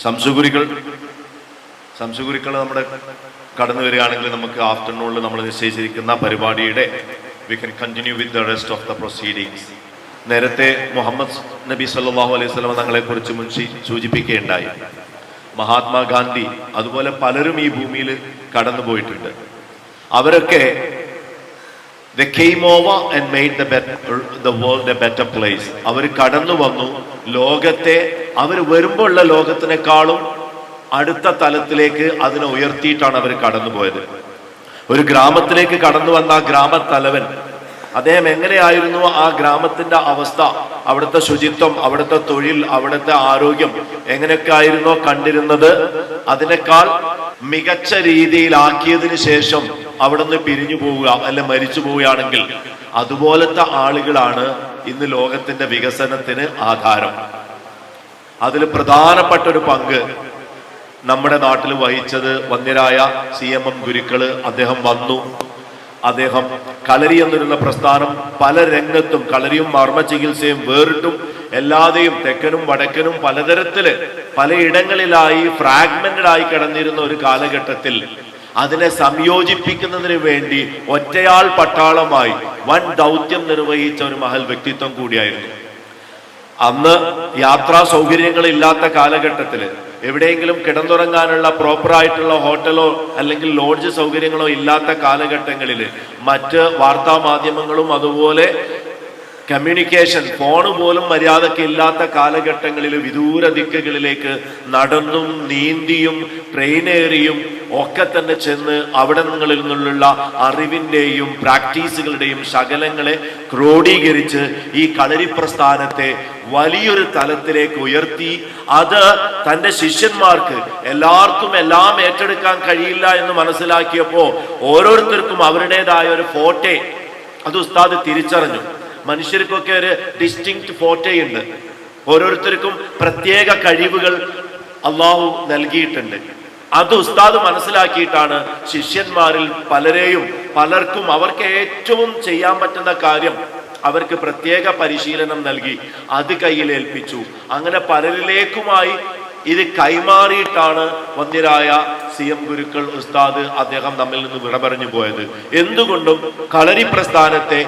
സംശുകുരികൾ നമ്മുടെ കടന്നു വരികയാണെങ്കിൽ നമുക്ക് ആഫ്റ്റർനൂണിൽ നമ്മൾ നിശ്ചയിച്ചിരിക്കുന്ന പരിപാടിയുടെ we can continue with the rest of the proceedings. നേരത്തെ മുഹമ്മദ് നബി സല്ലല്ലാഹു അലൈഹി വസല്ലം തങ്ങളെക്കുറിച്ച് മുൻഷി സൂചിപ്പിക്കുകയുണ്ടായി. മഹാത്മാഗാന്ധി അതുപോലെ പലരും ഈ ഭൂമിയിൽ കടന്നു പോയിട്ടുണ്ട്. അവരൊക്കെ they came over and made the world a better place. അവർ കടന്നു വന്നു, ലോകത്തെ അവർ വരുമ്പോൾ ഉള്ള ലോകത്തിനേക്കാളും അടുത്ത തലത്തിലേക്ക് അതിനെ ഉയർത്തിയിട്ടാണ് അവർ കടന്നുപോയത്. ഒരു ഗ്രാമത്തിലേക്ക് കടന്നു വന്ന ആ ഗ്രാമത്തലവൻ, അദ്ദേഹം എങ്ങനെയായിരുന്നു ആ ഗ്രാമത്തിന്റെ അവസ്ഥ, അവിടുത്തെ ശുചിത്വം, അവിടുത്തെ തൊഴിൽ, അവിടുത്തെ ആരോഗ്യം എങ്ങനെയൊക്കെ ആയിരുന്നോ കണ്ടിരുന്നത്, അതിനേക്കാൾ മികച്ച രീതിയിലാക്കിയതിനു ശേഷം അവിടുന്ന് പിരിഞ്ഞു പോവുക അല്ല മരിച്ചു പോവുകയാണെങ്കിൽ അതുപോലത്തെ ആളുകളാണ് ഇന്ന് ലോകത്തിന്റെ വികസനത്തിന് ആധാരം. അതിൽ പ്രധാനപ്പെട്ട ഒരു പങ്ക് നമ്മുടെ നാട്ടിൽ വഹിച്ചത് വന്ദ്യരായ CMM ഗുരുക്കള്. അദ്ദേഹം വന്നു, അദ്ദേഹം കളരി എന്നുള്ള പ്രസ്ഥാനം പല രംഗത്തും, കളരിയും മർമ്മ ചികിത്സയും വേറിട്ടും എല്ലാതെയും തെക്കനും വടക്കനും പലതരത്തില് പലയിടങ്ങളിലായി ഫ്രാഗ്മെന്റഡ് ആയി കിടന്നിരുന്ന ഒരു കാലഘട്ടത്തിൽ അതിനെ സംയോജിപ്പിക്കുന്നതിന് വേണ്ടി ഒറ്റയാൾ പട്ടാളമായി വൻ ദൗത്യം നിർവഹിച്ച ഒരു മഹൽ വ്യക്തിത്വം കൂടിയായിരുന്നു. അന്ന് യാത്രാ സൗകര്യങ്ങളില്ലാത്ത കാലഘട്ടത്തില് എവിടെയെങ്കിലും കിടന്നുറങ്ങാനുള്ള പ്രോപ്പറായിട്ടുള്ള ഹോട്ടലോ അല്ലെങ്കിൽ ലോഡ്ജ് സൗകര്യങ്ങളോ ഇല്ലാത്ത കാലഘട്ടങ്ങളിൽ മറ്റ് വാർത്താ മാധ്യമങ്ങളും അതുപോലെ കമ്മ്യൂണിക്കേഷൻ ഫോണ് പോലും മര്യാദക്ക് ഇല്ലാത്ത കാലഘട്ടങ്ങളിൽ വിദൂര ദിക്കുകളിലേക്ക് നടന്നും നീന്തിയും ട്രെയിനേറിയും ഒക്കെ തന്നെ ചെന്ന് അവിടെ നിന്നുള്ള അറിവിൻ്റെയും പ്രാക്ടീസുകളുടെയും ശകലങ്ങളെ ക്രോഡീകരിച്ച് ഈ കളരി പ്രസ്ഥാനത്തെ വലിയൊരു തലത്തിലേക്ക് ഉയർത്തി. അത് തൻ്റെ ശിഷ്യന്മാർക്ക് എല്ലാവർക്കും എല്ലാം ഏറ്റെടുക്കാൻ കഴിയില്ല എന്ന് മനസ്സിലാക്കിയപ്പോൾ ഓരോരുത്തർക്കും അവരുടേതായ ഒരു ഫോട്ടെ അത് ഉസ്താദ് തിരിച്ചറിഞ്ഞു. മനുഷ്യർക്കൊക്കെ ഒരു ഡിസ്റ്റിങ്ക്റ്റ് ഫോട്ടോയുണ്ട്, ഓരോരുത്തർക്കും പ്രത്യേക കഴിവുകൾ അള്ളാഹു നൽകിയിട്ടുണ്ട്. അത് ഉസ്താദ് മനസ്സിലാക്കിയിട്ടാണ് ശിഷ്യന്മാരിൽ പലർക്കും അവർക്ക് ഏറ്റവും ചെയ്യാൻ പറ്റുന്ന കാര്യം അവർക്ക് പ്രത്യേക പരിശീലനം നൽകി അത് കയ്യിലേൽപ്പിച്ചു. അങ്ങനെ പലരിലേക്കുമായി ഇത് കൈമാറിയിട്ടാണ് വന്ദ്യരായ CM ഗുരുക്കൾ ഉസ്താദ് അദ്ദേഹം നമ്മിൽ നിന്ന് വിട പറഞ്ഞു പോയത്. എന്തുകൊണ്ടും കളരി പ്രസ്ഥാനത്തെ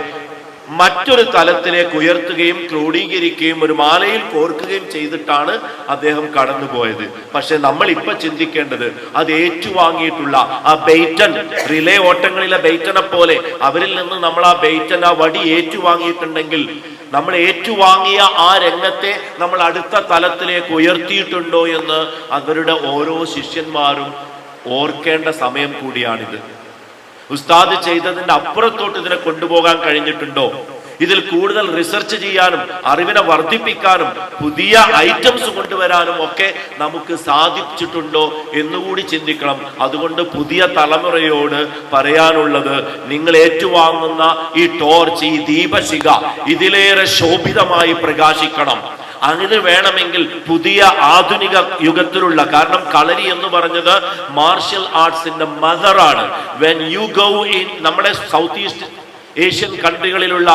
മറ്റൊരു തലത്തിലേക്ക് ഉയർത്തുകയും ക്രോഡീകരിക്കുകയും ഒരു മാലയിൽ കോർക്കുകയും ചെയ്തിട്ടാണ് അദ്ദേഹം കടന്നുപോയത്. പക്ഷെ നമ്മൾ ഇപ്പൊ ചിന്തിക്കേണ്ടത് അത് ഏറ്റുവാങ്ങിയിട്ടുള്ള ആ ബെയ്റ്റൻ, റിലേ ഓട്ടങ്ങളിലെ ബെയ്റ്റനെ പോലെ അവരിൽ നിന്ന് നമ്മൾ ആ ബെയ്റ്റൻ, ആ വടി ഏറ്റുവാങ്ങിയിട്ടുണ്ടെങ്കിൽ നമ്മൾ ഏറ്റുവാങ്ങിയ ആ രംഗത്തെ നമ്മൾ അടുത്ത തലത്തിലേക്ക് ഉയർത്തിയിട്ടുണ്ടോ എന്ന് അവരുടെ ഓരോ ശിഷ്യന്മാരും ഓർക്കേണ്ട സമയം കൂടിയാണിത്. ഉസ്താദ് ചെയ്തതിന്റെ അപ്പുറത്തോട്ട് ഇതിനെ കൊണ്ടുപോകാൻ കഴിഞ്ഞിട്ടുണ്ടോ? ഇതിൽ കൂടുതൽ റിസർച്ച് ചെയ്യാനും അറിവിനെ വർദ്ധിപ്പിക്കാനും പുതിയ ഐറ്റംസ് കൊണ്ടുവരാനും ഒക്കെ നമുക്ക് സാധിച്ചിട്ടുണ്ടോ എന്നുകൂടി ചിന്തിക്കണം. അതുകൊണ്ട് പുതിയ തലമുറയോട് പറയാനുള്ളത്, നിങ്ങൾ ഏറ്റുവാങ്ങുന്ന ഈ ടോർച്ച്, ഈ ദീപശിഖ ഇതിലേറെ ശോഭിതമായി പ്രകാശിക്കണം. അങ്ങനെ വേണമെങ്കിൽ പുതിയ ആധുനിക യുഗത്തിലുള്ള, കാരണം കളരി എന്ന് പറഞ്ഞത് മാർഷ്യൽ ആർട്സിന്റെ മദറാണ്. വെൻ യു ഗോ ഇൻ നമ്മുടെ സൗത്ത് ഈസ്റ്റ് ഏഷ്യൻ കൺട്രികളിലുള്ള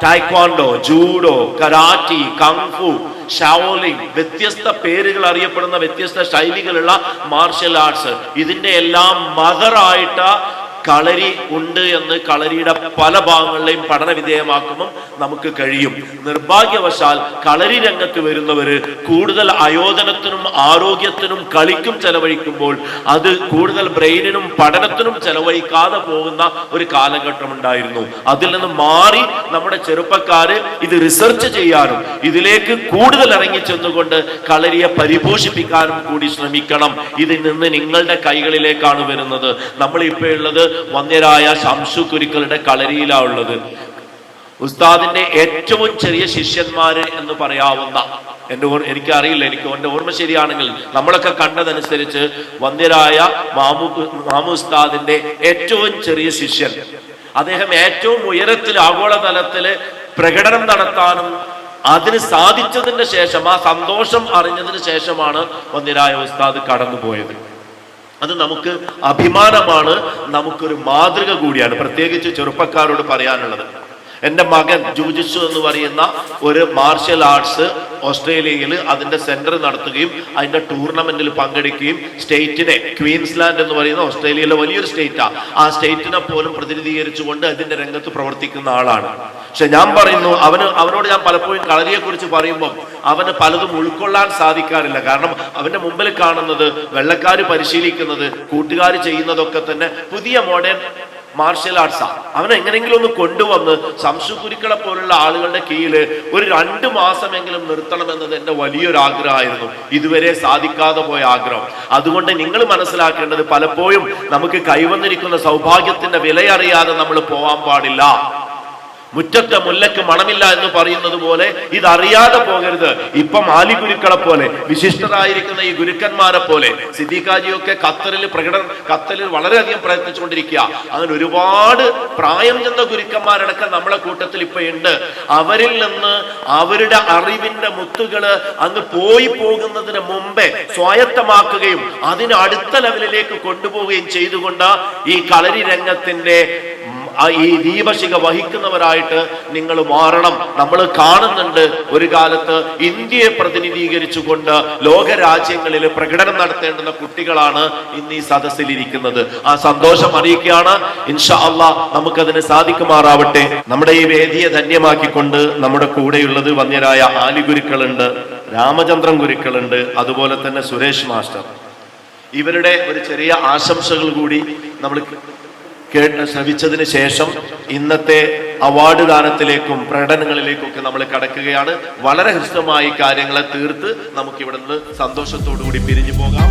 taekwondo, judo, karate, kung fu, Shaolin, വ്യത്യസ്ത പേരുകൾ അറിയപ്പെടുന്ന വ്യത്യസ്ത ശൈലികളുള്ള മാർഷ്യൽ ആർട്സ്, ഇതിന്റെ എല്ലാം മദറായിട്ട് കളരി ഉണ്ട് എന്ന് കളരിയുടെ പല ഭാഗങ്ങളിലെയും പഠന വിധേയമാക്കുമ്പോൾ നമുക്ക് കഴിയും. നിർഭാഗ്യവശാൽ കളരി രംഗത്ത് വരുന്നവര് കൂടുതൽ അയോധനത്തിനും ആരോഗ്യത്തിനും കളിക്കും ചെലവഴിക്കുമ്പോൾ അത് കൂടുതൽ ബ്രെയിനിനും പഠനത്തിനും ചെലവഴിക്കാതെ പോകുന്ന ഒരു കാലഘട്ടം ഉണ്ടായിരുന്നു. അതിൽ നിന്ന് മാറി നമ്മുടെ ചെറുപ്പക്കാര് ഇത് റിസർച്ച് ചെയ്യാനും ഇതിലേക്ക് കൂടുതൽ ഇറങ്ങി ചെന്നുകൊണ്ട് കളരിയെ പരിപോഷിപ്പിക്കാനും കൂടി ശ്രമിക്കണം. ഇതിൽ നിന്ന് നിങ്ങളുടെ കൈകളിലേക്കാണ് വരുന്നത്. നമ്മൾ ഇപ്പോൾ ഉള്ളത് വന്ദ്യരായ ശംസു ഗുരുക്കളുടെ കളരിയിലാ ഉള്ളത്. ഉസ്താദിന്റെ ഏറ്റവും ചെറിയ ശിഷ്യന്മാര് എന്ന് പറയാവുന്ന, എനിക്കറിയില്ല, എനിക്ക് എന്റെ ഓർമ്മ ശരിയാണെങ്കിൽ നമ്മളൊക്കെ കണ്ടതനുസരിച്ച് വന്ദ്യരായ മാമു ഉസ്താദിന്റെ ഏറ്റവും ചെറിയ ശിഷ്യൻ, അദ്ദേഹം ഏറ്റവും ഉയരത്തിൽ ആഗോളതലത്തില് പ്രകടനം നടത്താനും അതിന് സാധിച്ചതിന് ശേഷം, ആ സന്തോഷം അറിഞ്ഞതിന് ശേഷമാണ് വന്ദ്യരായ ഉസ്താദ് കടന്നുപോയത്. അത് നമുക്ക് അഭിമാനമാണ്, നമുക്കൊരു മാതൃക കൂടിയാണ്, പ്രത്യേകിച്ച് ചെറുപ്പക്കാരോട് പറയാനുള്ളത്. എൻ്റെ മകൻ ജൂജിത്സു എന്ന് പറയുന്ന ഒരു മാർഷൽ ആർട്സ് ഓസ്ട്രേലിയയിൽ അതിന്റെ സെന്റർ നടത്തുകയും അതിന്റെ ടൂർണമെന്റിൽ പങ്കെടുക്കുകയും സ്റ്റേറ്റിനെ, ക്വീൻസ്ലാൻഡ് എന്ന് പറയുന്ന ഓസ്ട്രേലിയയിലെ വലിയൊരു സ്റ്റേറ്റാണ്, ആ സ്റ്റേറ്റിനെ പോലും പ്രതിനിധീകരിച്ചുകൊണ്ട് അതിന്റെ രംഗത്ത് പ്രവർത്തിക്കുന്ന ആളാണ്. പക്ഷെ ഞാൻ പറയുന്നു, അവനോട് ഞാൻ പലപ്പോഴും കളരിയെ കുറിച്ച് പറയുമ്പോൾ അവന് പലതും ഉൾക്കൊള്ളാൻ സാധിക്കാറില്ല. കാരണം അവന്റെ മുമ്പിൽ കാണുന്നത് വെള്ളക്കാര് പരിശീലിക്കുന്നത്, കൂട്ടുകാർ ചെയ്യുന്നതൊക്കെ തന്നെ പുതിയ മോഡേൺ മാർഷൽ ആർട്സാ. അവൻ എങ്ങനെയെങ്കിലും ഒന്ന് കൊണ്ടുവന്ന് ശംസു കുരുക്കളെ പോലുള്ള ആളുകളുടെ കീഴിൽ ഒരു 2 മാസമെങ്കിലും നിർത്തണമെന്നത് എൻ്റെ വലിയൊരു ആഗ്രഹമായിരുന്നു, ഇതുവരെ സാധിക്കാതെ പോയ ആഗ്രഹം. അതുകൊണ്ട് നിങ്ങൾ മനസ്സിലാക്കേണ്ടത്, പലപ്പോഴും നമുക്ക് കൈവന്നിരിക്കുന്ന സൗഭാഗ്യത്തിന്റെ വിലയറിയാതെ നമ്മൾ പോവാൻ പാടില്ല. മുറ്റത്തെ മുല്ലക്ക് മണമില്ല എന്ന് പറയുന്നത് പോലെ ഇതറിയാതെ പോകരുത്. ഇപ്പം ആലി ഗുരുക്കളെ പോലെ, വിശിഷ്ടരായിരിക്കുന്ന ഈ ഗുരുക്കന്മാരെ പോലെ, സിദ്ദീഖാജിയൊക്കെ ഖത്തറിൽ വളരെയധികം പ്രയത്നിച്ചുകൊണ്ടിരിക്കുക. അങ്ങനെ ഒരുപാട് പ്രായം ചെന്ന ഗുരുക്കന്മാരടക്കം നമ്മളെ കൂട്ടത്തിൽ ഇപ്പൊ ഉണ്ട്. അവരിൽ നിന്ന് അവരുടെ അറിവിന്റെ മുത്തുകള് അങ്ങ് പോയി പോകുന്നതിന് മുമ്പേ സ്വായത്തമാക്കുകയും അതിന് അടുത്ത ലെവലിലേക്ക് കൊണ്ടുപോവുകയും ചെയ്തുകൊണ്ട് ഈ കളരി രംഗത്തിന്റെ ഈ ദീപശിഖ വഹിക്കുന്നവരായിട്ട് നിങ്ങൾ മാറണം. നമ്മൾ കാണുന്നുണ്ട്, ഒരു കാലത്ത് ഇന്ത്യയെ പ്രതിനിധീകരിച്ചുകൊണ്ട് ലോകരാജ്യങ്ങളിൽ പ്രകടനം നടത്തേണ്ടുന്ന കുട്ടികളാണ് ഇന്ന് ഈ സദസ്സിൽ ഇരിക്കുന്നത്. ആ സന്തോഷം അറിയിക്കുകയാണ്. ഇൻഷാ അല്ലാഹ് നമുക്കതിന് സാധിക്കുമാറാവട്ടെ. നമ്മുടെ ഈ വേദിയെ ധന്യമാക്കിക്കൊണ്ട് നമ്മുടെ കൂടെയുള്ളത് വന്യരായ ആലി ഗുരുക്കളുണ്ട്, രാമചന്ദ്രൻ ഗുരുക്കളുണ്ട്, അതുപോലെ തന്നെ സുരേഷ് മാസ്റ്റർ. ഇവരുടെ ഒരു ചെറിയ ആശംസകൾ കൂടി നമ്മൾ ശ്രവിച്ചതിന് ശേഷം ഇന്നത്തെ അവാർഡ് ദാനത്തിലേക്കും പ്രകടനങ്ങളിലേക്കും ഒക്കെ നമ്മൾ കടക്കുകയാണ്. വളരെ ഹൃദ്യമായി കാര്യങ്ങളെ തീർത്ത് നമുക്ക് ഇവിടെ നിന്ന് സന്തോഷത്തോടു കൂടി പിരിഞ്ഞു പോകാം.